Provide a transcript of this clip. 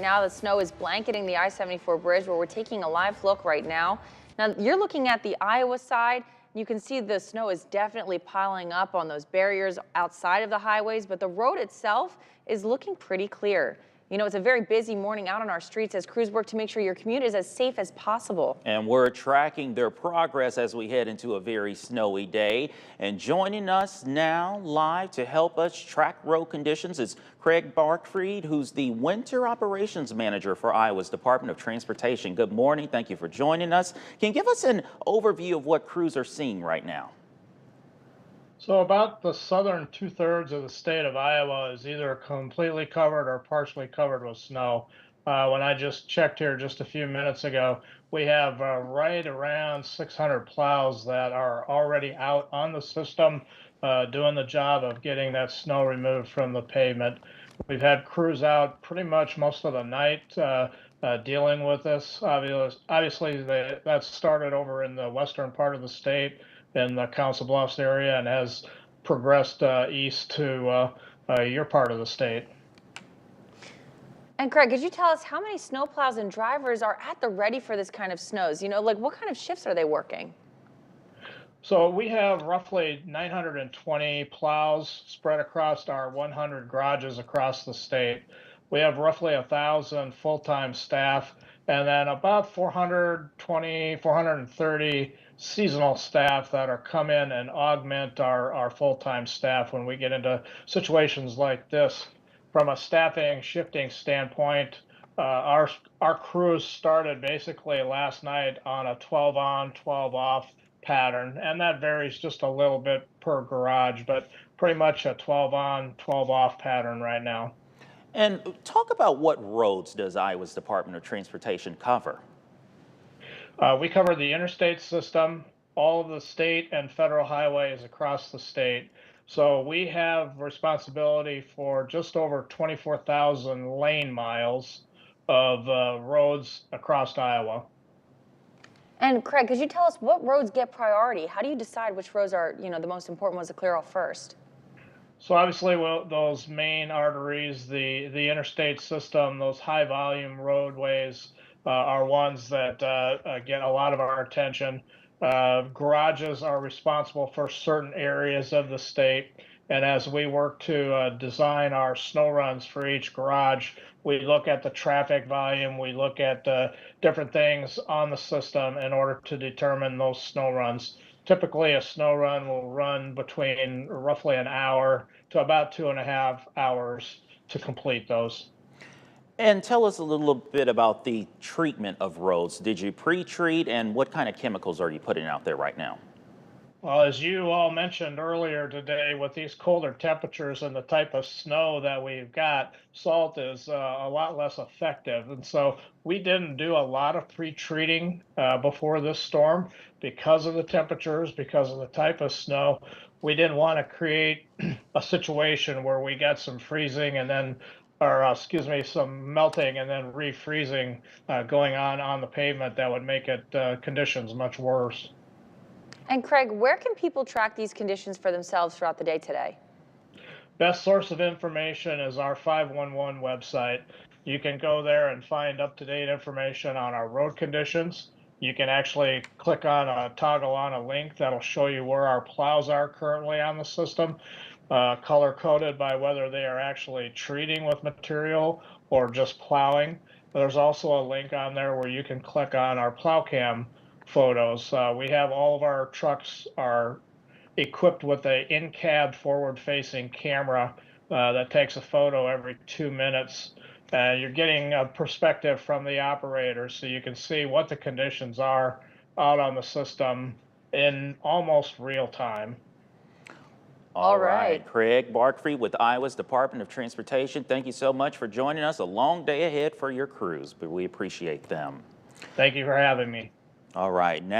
Now the snow is blanketing the I-74 bridge where we're taking a live look right now. Now you're looking at the Iowa side. You can see the snow is definitely piling up on those barriers outside of the highways, but the road itself is looking pretty clear. You know, it's a very busy morning out on our streets as crews work to make sure your commute is as safe as possible. And we're tracking their progress as we head into a very snowy day. And joining us now live to help us track road conditions is Craig Barkfried, who's the Winter Operations Manager for Iowa's Department of Transportation. Good morning. Thank you for joining us. Can you give us an overview of what crews are seeing right now? So about the southern 2/3 of the state of Iowa is either completely covered or partially covered with snow. When I just checked here just a few minutes ago, we have right around 600 plows that are already out on the system, doing the job of getting that snow removed from the pavement. We've had crews out pretty much most of the night dealing with this. Obviously, that started over in the western part of the state in the Council Bluffs area and has progressed east to your part of the state. And Craig, could you tell us how many snowplows and drivers are at the ready for this kind of snows? You know, like what kind of shifts are they working? So we have roughly 920 plows spread across our 100 garages across the state. We have roughly 1,000 full-time staff and then about 420, 430 seasonal staff that are come in and augment our full-time staff when we get into situations like this. From a staffing shifting standpoint, our crews started basically last night on a 12 on, 12 off pattern, and that varies just a little bit per garage, but pretty much a 12 on, 12 off pattern right now. And talk about what roads does Iowa's Department of Transportation cover? We cover the interstate system, all of the state and federal highways across the state. So we have responsibility for just over 24,000 lane miles of roads across Iowa. And Craig, could you tell us what roads get priority? How do you decide which roads are, the most important ones to clear off first? So obviously, well, those main arteries, the interstate system, those high volume roadways are ones that get a lot of our attention. Garages are responsible for certain areas of the state. And as we work to design our snow runs for each garage, we look at the traffic volume, we look at different things on the system in order to determine those snow runs. Typically, a snow run will run between roughly an hour to about 2.5 hours to complete those. And tell us a little bit about the treatment of roads. Did you pre-treat, and what kind of chemicals are you putting out there right now? Well, as you all mentioned earlier today, with these colder temperatures and the type of snow that we've got, salt is a lot less effective. And so we didn't do a lot of pre-treating before this storm because of the temperatures, because of the type of snow. We didn't want to create a situation where we got some freezing and then, or excuse me, some melting and then refreezing going on the pavement that would make it conditions much worse. And Craig, where can people track these conditions for themselves throughout the day today? Best source of information is our 511 website. You can go there and find up-to-date information on our road conditions. You can actually click on a toggle on a link that'll show you where our plows are currently on the system, color coded by whether they are actually treating with material or just plowing. There's also a link on there where you can click on our plow cam photos. We have all of our trucks are equipped with a in-cab forward-facing camera that takes a photo every 2 minutes. You're getting a perspective from the operator, so you can see what the conditions are out on the system in almost real time. All right, Craig Barkfried with Iowa's Department of Transportation. Thank you so much for joining us. A long day ahead for your crews, but we appreciate them. Thank you for having me. All right, now